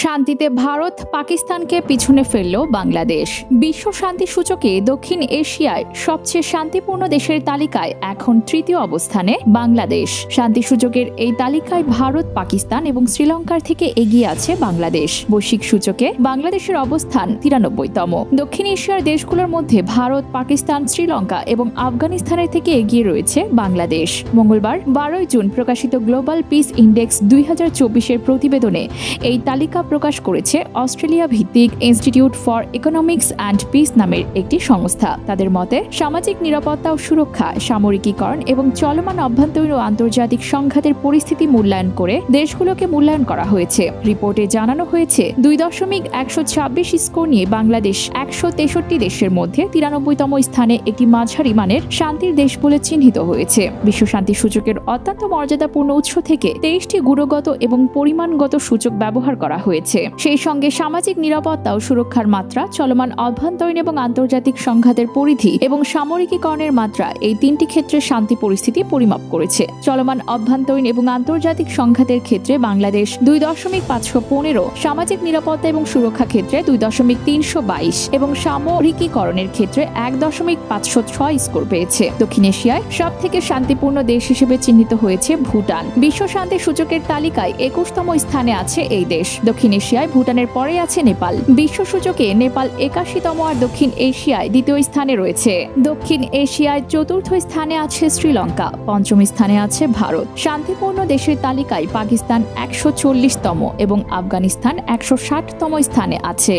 শান্তিতে ভারত পাকিস্তানকে পিছনে ফেলল বাংলাদেশ। বিশ্ব শান্তি সূচকে দক্ষিণ এশিয়ায় সবচেয়ে শান্তিপূর্ণ দেশের তালিকায় এখন তৃতীয় অবস্থানে বাংলাদেশ। শান্তি সূচকের এই তালিকায় ভারত, পাকিস্তান এবং শ্রীলঙ্কার থেকে এগিয়ে আছে বাংলাদেশ। বৈশ্বিক সূচকে বাংলাদেশের অবস্থান 93তম। দক্ষিণ এশিয়ার দেশগুলোর মধ্যে ভারত, পাকিস্তান, শ্রীলঙ্কা এবং আফগানিস্তানের থেকে এগিয়ে রয়েছে বাংলাদেশ। মঙ্গলবার 12 জুন প্রকাশিত গ্লোবাল পিস ইন্ডেক্স 2024-এর প্রতিবেদনে এই তালিকা প্রকাশ করেছে অস্ট্রেলিয়া ভিত্তিক institute for economics and piece নামের একটি সংস্থা। তাদের মতে, সামাজিক নিরাপত্তা ও সুরক্ষা, সামরিকীকরণ এবং চলমান অভ্যন্তরীণ ও আন্তর্জাতিক সংঘাতের পরিস্থিতি মূল্যায়ন করে দেশগুলোকে মূল্যায়ন করা হয়েছে। রিপোর্টে জানানো হয়েছে 2.126 স্কোর নিয়ে বাংলাদেশ 163 দেশের মধ্যে 93তম স্থানে একটি মাঝারি মানের শান্তির দেশ বলে চিহ্নিত হয়েছে। বিশ্ব শান্তি সূচকের অত্যন্ত মর্যাদাপূর্ণ উৎস থেকে 23টি গুণগত এবং পরিমাণগত সূচক ব্যবহার করা হয়েছে। সেই সঙ্গে সামাজিক নিরাপত্তা ও সুরক্ষার মাত্রা, চলমান অভ্যন্তরীণ এবং আন্তর্জাতিক সংঘাতের পরিধি এবং সামরিকীকরণের মাত্রা, এই তিনটি ক্ষেত্রে শান্তি পরিস্থিতি পরিমাপ করেছে। চলমান অভ্যন্তরীণ এবং আন্তর্জাতিক সংঘাতের ক্ষেত্রে বাংলাদেশ 2.515, সামাজিক নিরাপত্তা এবং সুরক্ষা ক্ষেত্রে 2.322 এবং সামরিকীকরণের ক্ষেত্রে 1.506 স্কোর পেয়েছে। দক্ষিণ এশিয়ায় সব থেকে শান্তিপূর্ণ দেশ হিসেবে চিহ্নিত হয়েছে ভুটান। বিশ্ব শান্তি সূচকের তালিকায় 21তম স্থানে আছে এই দেশ। দক্ষিণ এশিয়ায় ভুটানের পরে আছে নেপাল। বিশ্ব সূচকে নেপাল 81তম আর দক্ষিণ এশিয়ায় দ্বিতীয় স্থানে রয়েছে। দক্ষিণ এশিয়ায় চতুর্থ স্থানে আছে শ্রীলঙ্কা, পঞ্চম স্থানে আছে ভারত। শান্তিপূর্ণ দেশের তালিকায় পাকিস্তান 140তম এবং আফগানিস্তান 160তম স্থানে আছে।